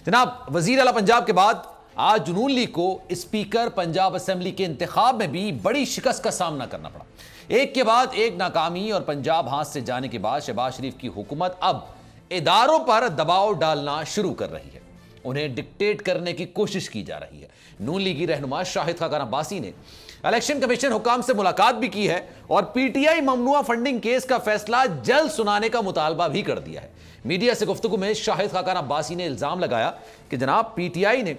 जनाब, वजीर आला पंजाब के बाद आज नून लीग को स्पीकर पंजाब असेंबली के इंतखाब में भी बड़ी शिकस्त का सामना करना पड़ा। एक के बाद एक नाकामी और पंजाब हाथ से जाने के बाद शहबाज शरीफ की हुकूमत अब इदारों पर दबाव डालना शुरू कर रही है, उन्हें डिक्टेट करने की कोशिश की जा रही है। नून लीगी रहनुमा शाहिद खाकान अब्बासी ने इलेक्शन कमीशन हुकाम से मुलाकात भी की है और पीटीआई ममनुआ फंडिंग केस का फैसला जल्द सुनाने का मुतालबा भी कर दिया है। मीडिया से गुफ्तगू में शाहिद खाकान अब्बासी ने इल्जाम लगाया कि जनाब पीटीआई ने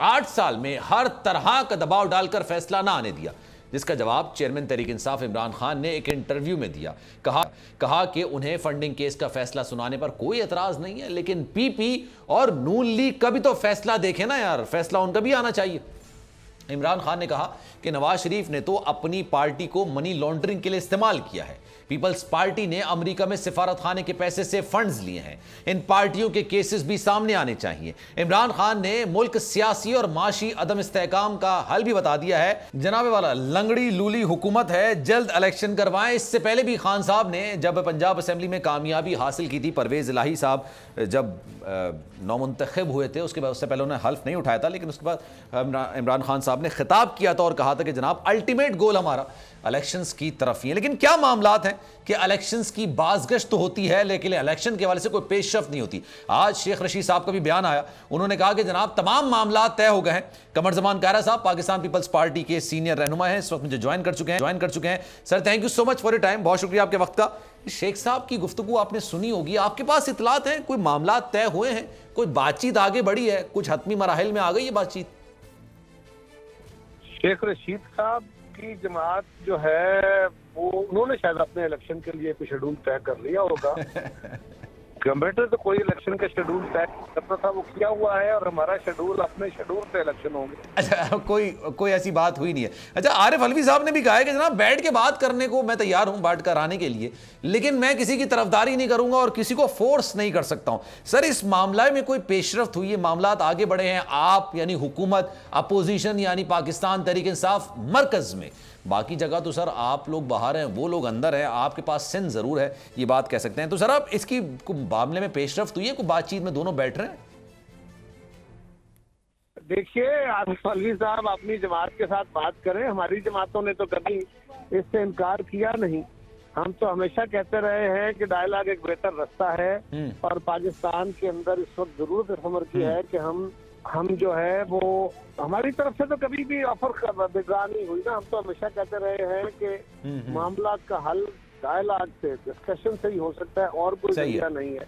8 साल में हर तरह का दबाव डालकर फैसला ना आने दिया, जिसका जवाब चेयरमैन तहरीक इंसाफ इमरान खान ने एक इंटरव्यू में दिया। कहा कि उन्हें फंडिंग केस का फैसला सुनाने पर कोई एतराज नहीं है, लेकिन पीपी और नून लीग का भी तो फैसला देखें ना यार, फैसला उनका भी आना चाहिए। इमरान खान ने कहा कि नवाज शरीफ ने तो अपनी पार्टी को मनी लॉन्ड्रिंग के लिए इस्तेमाल किया है। पीपल्स पार्टी ने अमेरिका में सिफारत खाने के पैसे से फंड्स लिए हैं। इन पार्टियों के केसेस भी सामने आने चाहिए। इमरान खान ने मुल्क सियासी और माशी अदम इस्तेहकाम का हल भी बता दिया है। जनाबे वाला लंगड़ी लूली हुकूमत है, जल्द इलेक्शन करवाएं। इससे पहले भी खान साहब ने जब पंजाब असेंबली में कामयाबी हासिल की थी, परवेज इलाही साहब जब नौमुंतखब हुए थे, उसके बाद उससे पहले उन्होंने हल्फ नहीं उठाया था, लेकिन उसके बाद इमरान खान साहब ने खिताब किया था और कहा था कि जनाब अल्टीमेट गोल हमारा इलेक्शंस की तरफ ही है। लेकिन क्या मामलात हैं कि इलेक्शंस की बाज़गश्त तो होती है, लेकिन इलेक्शन के हवाले से कोई पेशरफ्त नहीं होती। आज शेख रशीद साहब का भी बयान आया, उन्होंने कहा कि जनाब तमाम मामलात तय हो गए हैं। कमर जमान कायरा साहब पाकिस्तान पीपल्स पार्टी के सीनियर रहनुमा हैं, इस वक्त मुझे ज्वाइन कर चुके हैं। Sir, thank you so much for your time, बहुत शुक्रिया आपके वक्त का। शेख साहब की गुफ्तगू आपने सुनी होगी, आपके पास इतलात हैं, कोई मामला तय हुए हैं, कोई बातचीत आगे बढ़ी है, कुछ हतमी मराहिल में आ गई है बातचीत? शेख रशीद साहब की जमात जो है वो उन्होंने शायद अपने इलेक्शन के लिए कोई शेड्यूल तय कर लिया होगा। गवर्नमेंट तो कोई इलेक्शन का शेड्यूल तय करता था, वो किया हुआ है और हमारा शेड्यूल अपने शेड्यूल पे इलेक्शन होंगे। अच्छा, कोई ऐसी बात हुई नहीं है। अच्छा, आरिफ अलवी साहब ने भी कहा है कि जनाब बैठ के बात करने को मैं तैयार हूं, बात कराने के लिए, लेकिन मैं किसी की तरफदारी नहीं करूंगा और किसी को फोर्स नहीं कर सकता हूं। सर, इस मामले में कोई पेशरफ्त हुई है, मामलात आगे बढ़े हैं? आप यानी हुकूमत, अपोजिशन यानी पाकिस्तान तहरीक इंसाफ मरकज में, बाकी जगह तो सर आप लोग बाहर हैं, वो लोग अंदर हैं, आपके पास सिंध जरूर है, ये बात कह सकते हैं। तो सर आप इसकी मामले में पेशरफ्त हुई है, कोई बातचीत में दोनों बैठ रहे हैं? देखिए, आरिफ अलवी साहब अपनी जमात के साथ बात करें, हमारी जमातों ने तो कभी इससे इनकार किया नहीं। हम तो हमेशा कहते रहे हैं कि डायलॉग एक बेहतर रास्ता है और पाकिस्तान के अंदर इस वक्त जरूरत समझ की है कि हम जो है वो हमारी तरफ से तो कभी भी ऑफर बेकार नहीं हुई ना। हम तो हमेशा कहते रहे हैं कि मामला का हल डायलॉग से, डिस्कशन से ही हो सकता है और कोई तरीका नहीं है।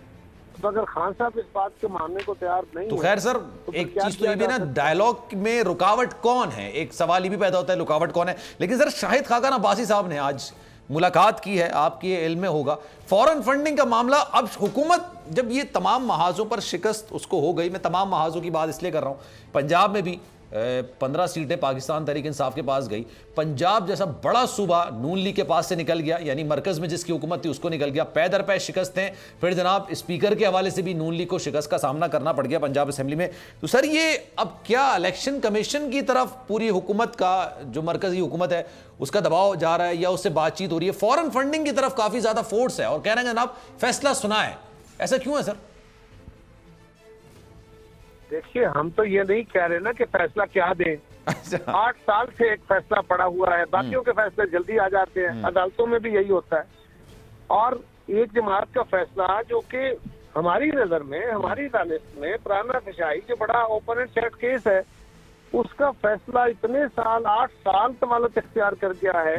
तो अगर खान साहब इस बात को मानने को तैयार नहीं तो खैर सर, तो एक चीज तो ये भी ना, डायलॉग में रुकावट कौन है, एक सवाल ये भी पैदा होता है रुकावट कौन है। लेकिन सर शाहिद खाकान अब्बासी साहब ने आज मुलाकात की है, आपके इल्म में होगा, फॉरेन फंडिंग का मामला। अब हुकूमत जब ये तमाम महाजों पर शिकस्त उसको हो गई, मैं तमाम महाजों की बात इसलिए कर रहा हूं, पंजाब में भी 15 सीटें पाकिस्तान तहरीक इंसाफ के पास गई। पंजाब जैसा बड़ा सूबा नून लीग के पास से निकल गया, यानी मरकज में जिसकी हुकूमत थी उसको निकल गया। पै दर पै शिकस्तें, फिर जनाब स्पीकर के हवाले से भी नून लीग को शिकस्त का सामना करना पड़ गया पंजाब असेंबली में। तो सर ये अब क्या इलेक्शन कमीशन की तरफ पूरी हुकूमत का, जो मरकजी हुकूमत है, उसका दबाव जा रहा है या उससे बातचीत हो रही है? फॉरेन फंडिंग की तरफ काफी ज्यादा फोर्स है और कह रहे हैं जनाब फैसला सुना है, ऐसा क्यों है सर? देखिए, हम तो ये नहीं कह रहे ना कि फैसला क्या दें। 8 साल से एक फैसला पड़ा हुआ है, बाकियों के फैसले जल्दी आ जाते हैं, अदालतों में भी यही होता है। और एक जमात का फैसला जो कि हमारी नजर में, हमारी दानिश में पुराना फिशाई जो बड़ा ओपन एंड शट केस है, उसका फैसला इतने साल, 8 साल तमालत इख्तियार कर गया है।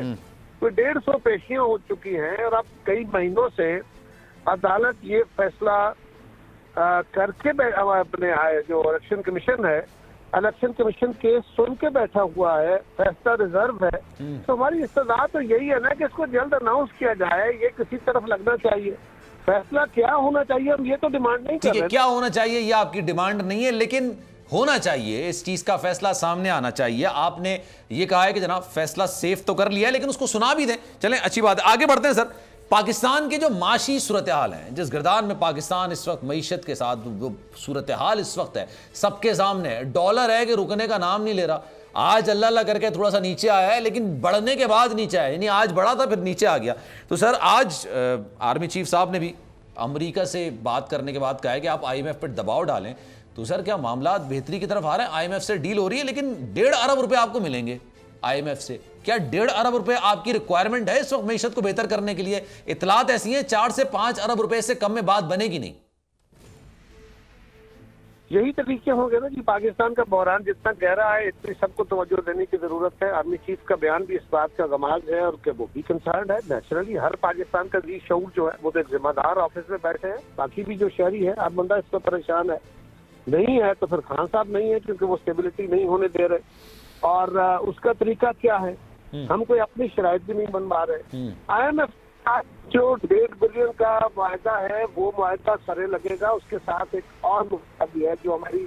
कोई 150 पेशियां हो चुकी हैं और अब कई महीनों से अदालत ये फैसला करके अपने जो इलेक्शन कमीशन है, इलेक्शन कमीशन केस सुन के बैठा हुआ है, फैसला रिजर्व है। तो हमारी इस्तदा तो यही है ना कि इसको जल्द अनाउंस किया जाए, ये किसी तरफ लगना चाहिए। फैसला क्या होना चाहिए, हम ये तो डिमांड नहीं कर रहे। क्या होना चाहिए ये आपकी डिमांड नहीं है, लेकिन होना चाहिए, इस चीज का फैसला सामने आना चाहिए। आपने ये कहा है कि जनाब फैसला सेफ तो कर लिया है, लेकिन उसको सुना भी दें। चलें, अच्छी बात है, आगे बढ़ते हैं सर। पाकिस्तान के जो माशी सूरत हाल है, जिस गिरदान में पाकिस्तान इस वक्त मईशत के साथ जो सूरत हाल इस वक्त है, सबके सामने डॉलर है कि रुकने का नाम नहीं ले रहा। आज अल्लाह अल्लाह करके थोड़ा सा नीचे आया है, लेकिन बढ़ने के बाद नीचे आया, यानी आज बढ़ा था फिर नीचे आ गया। तो सर आज आर्मी चीफ साहब ने भी अमेरिका से बात करने के बाद कहा है कि आप IMF पर दबाव डालें। तो सर क्या मामला बेहतरी की तरफ आ रहे हैं? IMF से डील हो रही है लेकिन 1.5 अरब रुपए आपको मिलेंगे IMF से। क्या 1.5 अरब रुपए आपकी रिक्वायरमेंट है इस वक्त मईशत को बेहतर करने के लिए? इतलात ऐसी हैं 4 से 5 अरब रुपए से कम में बात बनेगी नहीं। यही तरीके होंगे ना कि पाकिस्तान का बहरान जितना गहरा है इतनी सबको तवज्जो देने की जरूरत है। आर्मी चीफ का बयान भी इस बात का गमाज है और वो भी कंसर्न है। नेचुरली हर पाकिस्तान का जी शऊर जो है वो तो एक जिम्मेदार ऑफिस में बैठे हैं, बाकी भी जो शहरी है हर बंदा इस पर परेशान है। नहीं है तो फिर खान साहब नहीं है क्योंकि वो स्टेबिलिटी नहीं होने दे रहे। और उसका तरीका क्या है? हम कोई अपनी शराइत भी नहीं बनवा रहे। IMF जो 1.5 बिलियन का मुआहदा है वो मुआहदा सरे लगेगा, उसके साथ एक और मुआहदा भी है जो हमारी,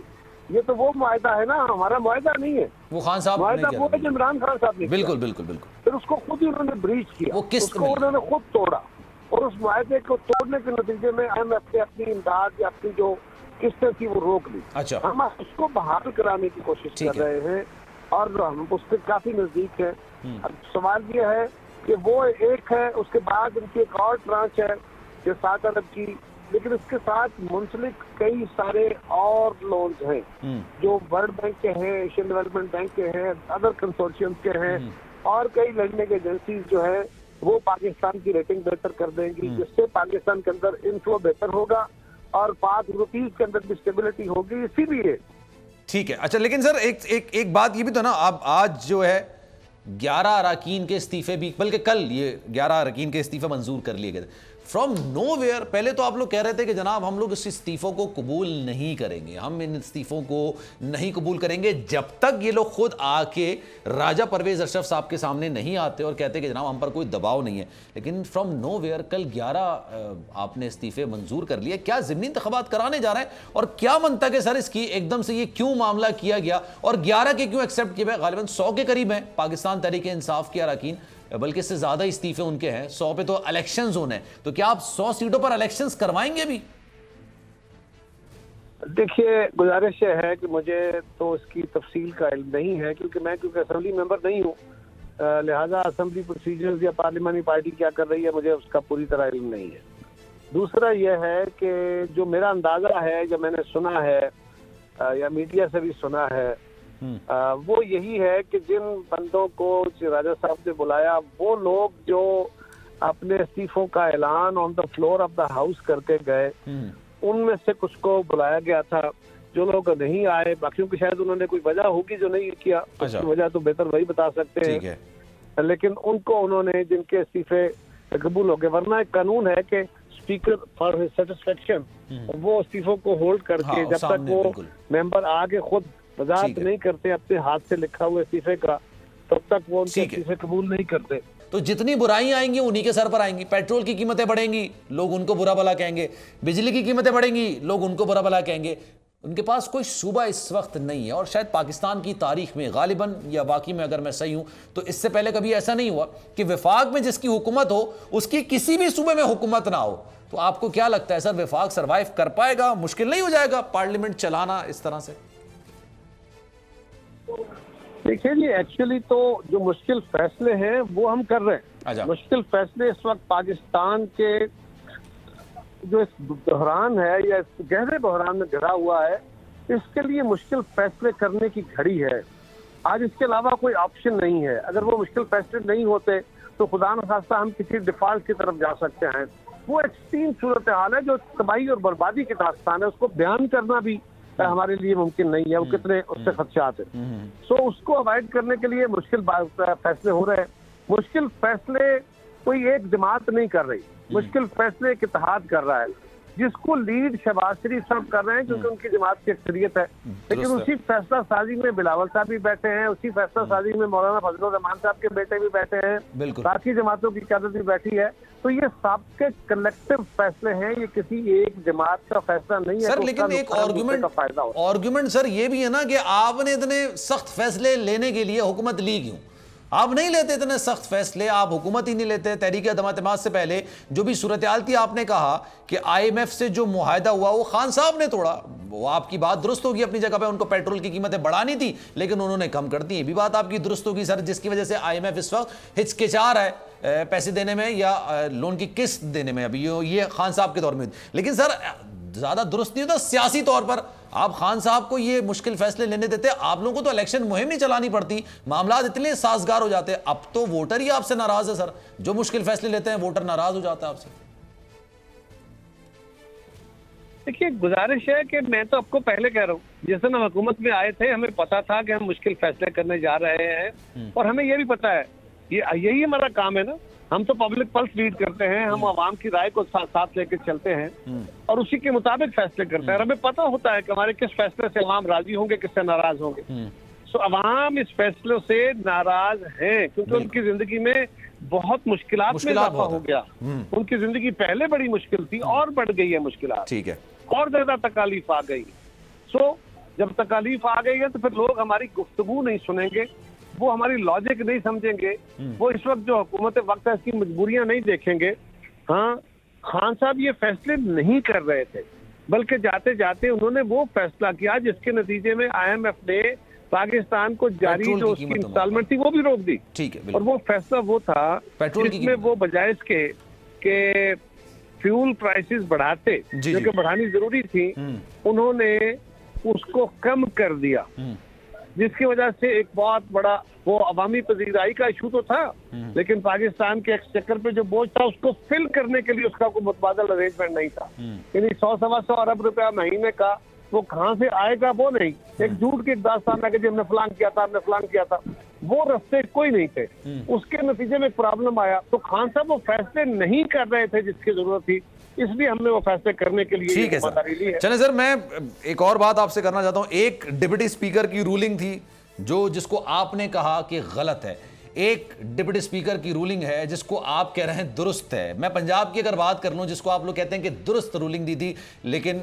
ये तो वो मुआहदा है ना, हमारा मुआहदा नहीं है, वो खान साहब मुआहदा वो है जो इमरान खान साहब ने बिल्कुल बिल्कुल बिल्कुल फिर उसको खुद ही उन्होंने ब्रीच किया, वो किस्त उसको उन्होंने खुद तोड़ा और उस मुआहदे को तोड़ने के नतीजे में IMF ने अपनी इमदाद या अपनी जो किस्तें थी वो रोक ली। अच्छा, हम उसको बहाल कराने की कोशिश कर रहे हैं और हम उसके काफी नजदीक है। अब सवाल ये है कि वो एक है, उसके बाद उनकी एक और ट्रांच है जो 7 अरब की, लेकिन इसके साथ मुंसलिक कई सारे और लोन्स हैं जो वर्ल्ड बैंक के हैं, एशियन डेवलपमेंट बैंक के हैं, अदर कंसोर्शियम के हैं और कई लैंडिंग एजेंसीज जो है वो पाकिस्तान की रेटिंग बेहतर कर देंगी, जिससे पाकिस्तान के अंदर इनफ्लो बेहतर होगा और ₹5 के अंदर भी स्टेबिलिटी होगी। इसीलिए ठीक है। अच्छा, लेकिन सर एक बात ये भी तो ना, आप आज जो है 11 अरकान के इस्तीफे भी, बल्कि कल ये 11 अरकान के इस्तीफे मंजूर कर लिए गए थे फ्रॉम नोवेयर। पहले तो आप लोग कह रहे थे कि जनाब हम लोग इस इस्तीफों को कबूल नहीं करेंगे, हम इन इस्तीफों को नहीं कबूल करेंगे जब तक ये लोग खुद आके राजा परवेज अशरफ साहब के सामने नहीं आते और कहते कि जनाब हम पर कोई दबाव नहीं है। लेकिन फ्रॉम नोवेयर कल 11 आपने इस्तीफे मंजूर कर लिए। क्या ज़िमनी इंतखाबात कराने जा रहे हैं और क्या मंतक है सर इसकी? एकदम से ये क्यों मामला किया गया और 11 के क्यों एक्सेप्ट किए गए? गालिबन 100 के करीब है पाकिस्तान तहरीक इंसाफ के अरकान, बल्कि इससे ज्यादा इस्तीफे उनके हैं। 100 पे तो इलेक्शंस होने हैं, तो क्या आप 100 सीटों पर इलेक्शंस करवाएंगे भी? देखिए, गुजारिश है कि मुझे तो इसकी तफसील का इल्म नहीं है क्योंकि असेंबली मेंबर नहीं हूँ, लिहाजा असेंबली प्रोसीजर्स या पार्लियामानी पार्टी क्या कर रही है मुझे उसका पूरी तरह इल्म नहीं है। दूसरा यह है कि जो मेरा अंदाजा है, जो मैंने सुना है या मीडिया से भी सुना है, वो यही है कि जिन बंदों को राजा साहब ने बुलाया वो लोग जो अपने इस्तीफों का ऐलान on the floor of the house करके गए, उनमें से कुछ को बुलाया गया था। जो लोग नहीं आए, बाकियों की शायद उन्होंने कोई वजह होगी जो नहीं किया, उसकी वजह तो बेहतर वही बता सकते हैं। लेकिन उनको उन्होंने, जिनके इस्तीफे कबूल हो गए, वरना एक कानून है कि स्पीकर फॉर सेटिस्फेक्शन वो इस्तीफों को होल्ड करके जब तक वो मेंबर आगे खुद वजाहत नहीं करते अपने हाथ से लिखा हुआ इस्तीफे का, तब तक वो उनके इस्तीफे कबूल नहीं करते। तो जितनी बुराइयां आएंगी उन्हीं के सर पर आएंगी। पेट्रोल की कीमतें बढ़ेंगी, लोग उनको बुरा भला कहेंगे। बिजली की कीमतें बढ़ेंगी, लोग उनको बुरा भला कहेंगे। उनके पास कोई सूबा इस वक्त नहीं है और शायद पाकिस्तान की तारीख में गालिबन या बाकी में अगर मैं सही हूं तो इससे पहले कभी ऐसा नहीं हुआ कि वफाक में जिसकी हुकूमत हो उसकी किसी भी सूबे में हुकूमत ना हो। तो आपको क्या लगता है सर, वफाक सर्वाइव कर पाएगा? मुश्किल नहीं हो जाएगा पार्लियामेंट चलाना इस तरह से? देखिए जी, एक्चुअली तो जो मुश्किल फैसले हैं वो हम कर रहे हैं। मुश्किल फैसले इस वक्त पाकिस्तान के जो इस बहरान है या इस गहरे बहरान में घिरा हुआ है, इसके लिए मुश्किल फैसले करने की घड़ी है। आज इसके अलावा कोई ऑप्शन नहीं है। अगर वो मुश्किल फैसले नहीं होते तो खुदा न खास्ता हम किसी डिफॉल्ट की तरफ जा सकते हैं। वो एक्सट्रीम सूरत हाल है जो तबाही और बर्बादी की दास्तान है, उसको बयान करना भी हमारे लिए मुमकिन नहीं है। वो कितने उससे खदशात है, सो उसको अवॉइड करने के लिए मुश्किल फैसले हो रहे हैं। मुश्किल फैसले कोई एक जमात नहीं कर रही, मुश्किल फैसले एक इत्तेहाद कर रहा है, जिसको लीड शहबाज शरीफ साहब कर रहे हैं क्योंकि उनकी जमात की अक्सरियत है। लेकिन उसी फैसला साजी में बिलावल साहब भी बैठे हैं, उसी फैसला साजी में मौलाना फजलुर रहमान साहब के बेटे भी बैठे हैं, बाकी जमातों की क़यादत भी बैठी है। तो ये सबके कलेक्टिव फैसले हैं, ये किसी एक जमात का फैसला नहीं है। सर लेकिन एक आर्गुमेंट सर ये भी है ना कि आपने इतने सख्त फैसले लेने के लिए हुकूमत ली क्यों? आप नहीं लेते इतने सख्त फैसले, आप हुकूमत ही नहीं लेते। तहरीक अदम-ए-एतमाद से पहले जो भी सूरत हाल थी, आपने कहा कि IMF से जो मुआहदा हुआ वो खान साहब ने तोड़ा। वो आपकी बात दुरुस्त होगी अपनी जगह पे, उनको पेट्रोल की कीमतें बढ़ानी थी लेकिन उन्होंने कम कर दी। ये भी बात आपकी दुरुस्त होगी सर, जिसकी वजह से IMF इस वक्त हिचकिचा रहा है पैसे देने में या लोन की किस्त देने में। अभी ये खान साहब के दौर में। लेकिन सर ज्यादा दुरुस्त नहीं होता सियासी तौर पर आप खान साहब को ये मुश्किल फैसले लेने देते, आप लोगों को तो इलेक्शन मुहिम नहीं चलानी पड़ती, मामला इतने साजगार हो जाते। अब तो वोटर ही आपसे नाराज है सर, जो मुश्किल फैसले लेते हैं वोटर नाराज हो जाता है आपसे। देखिए, गुजारिश है कि मैं तो आपको पहले कह रहा हूँ, जिस दिन हम हुकूमत में आए थे हमें पता था कि हम मुश्किल फैसले करने जा रहे हैं, और हमें यह भी पता है यही हमारा काम है ना, हम तो पब्लिक पल्स रीड करते हैं, हम आवाम की राय को साथ लेकर चलते हैं और उसी के मुताबिक फैसले करते हैं। और हमें पता होता है कि हमारे किस फैसले से आवाम राजी होंगे, किससे नाराज होंगे। सो आवाम इस फैसलों से नाराज हैं क्योंकि उनकी जिंदगी में बहुत मुश्किलात में इजाफा हो गया। उनकी जिंदगी पहले बड़ी मुश्किल थी और बढ़ गई है मुश्किलात, ठीक है, और ज्यादा तकालीफ आ गई। सो जब तकालीफ आ गई है तो फिर लोग हमारी गुफ्तगू नहीं सुनेंगे, वो हमारी लॉजिक नहीं समझेंगे, वो इस वक्त जो हुकूमत वक्त है इसकी मजबूरियां नहीं देखेंगे। हाँ, खान साहब ये फैसले नहीं कर रहे थे, बल्कि जाते जाते उन्होंने वो फैसला किया जिसके नतीजे में IMF ने पाकिस्तान को जारी जो उसकी इंस्टॉलमेंट थी वो भी रोक दी। ठीक है, और वो फैसला वो था जिसमें वो बजाय इसके के फ्यूल प्राइसेस बढ़ाते, जो कि बढ़ानी जरूरी थी, उन्होंने उसको कम कर दिया, जिसकी वजह से एक बहुत बड़ा वो अवामी पजीराई का इशू तो था, लेकिन पाकिस्तान के एक्सचेकर पे जो बोझ था उसको फिल करने के लिए उसका कोई मुतबादल अरेंजमेंट नहीं था। यानी 100-125 अरब रुपया महीने का वो कहाँ से आएगा वो नहीं, एक झूठ की दास्तान है कि हमने फलान किया था, हमने फलान किया था, वो रास्ते कोई नहीं थे। उसके नतीजे में प्रॉब्लम आया, तो खान साहब वो फैसले नहीं कर रहे थे जिसकी जरूरत थी, इसलिए हमने वो फैसले करने के लिए ठीक है सर। चले सर, मैं एक और बात आपसे करना चाहता हूं। एक डिप्टी स्पीकर की रूलिंग थी जिसको आपने कहा कि गलत है, एक डिप्टी स्पीकर की रूलिंग है जिसको आप कह रहे हैं दुरुस्त है। मैं पंजाब की अगर बात कर लूं, जिसको आप लोग कहते हैं कि दुरुस्त रूलिंग दी थी, लेकिन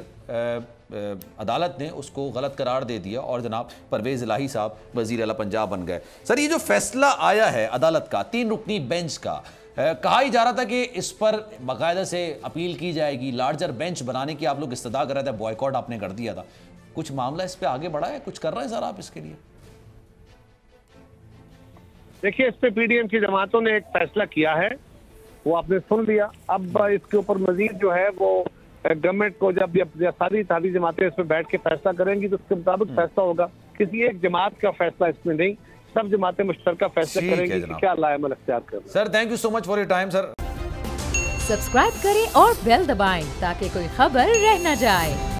अदालत ने उसको गलत करार दे दिया और जनाब परवेज इलाही साहब वजीर आला पंजाब बन गए। सर, ये जो फैसला आया है अदालत का 3 रुकनी बेंच का, कहा ही जा रहा था कि इस पर बाकायदा से अपील की जाएगी, लार्जर बेंच बनाने की आप लोग इस्तदा कर रहे थे, बॉयकॉट आपने कर दिया था। कुछ मामला इस पे आगे बढ़ा है, कुछ कर रहे हैं सर आप इसके लिए? देखिए, इस पे PDM की जमातों ने एक फैसला किया है, वो आपने सुन लिया। अब इसके ऊपर मजीद जो है वो गवर्नमेंट को जब सारी जमातें इस पे बैठ के फैसला करेंगी तो उसके मुताबिक फैसला होगा। किसी एक जमात का फैसला इसमें नहीं, सब जमातें मुश्तरका फैसला करेंगी कि क्या लाएमल अख्तियार करें। Sir, thank you so much for your time sir. Subscribe करें और बेल दबाएं ताकि कोई खबर रह न जाए।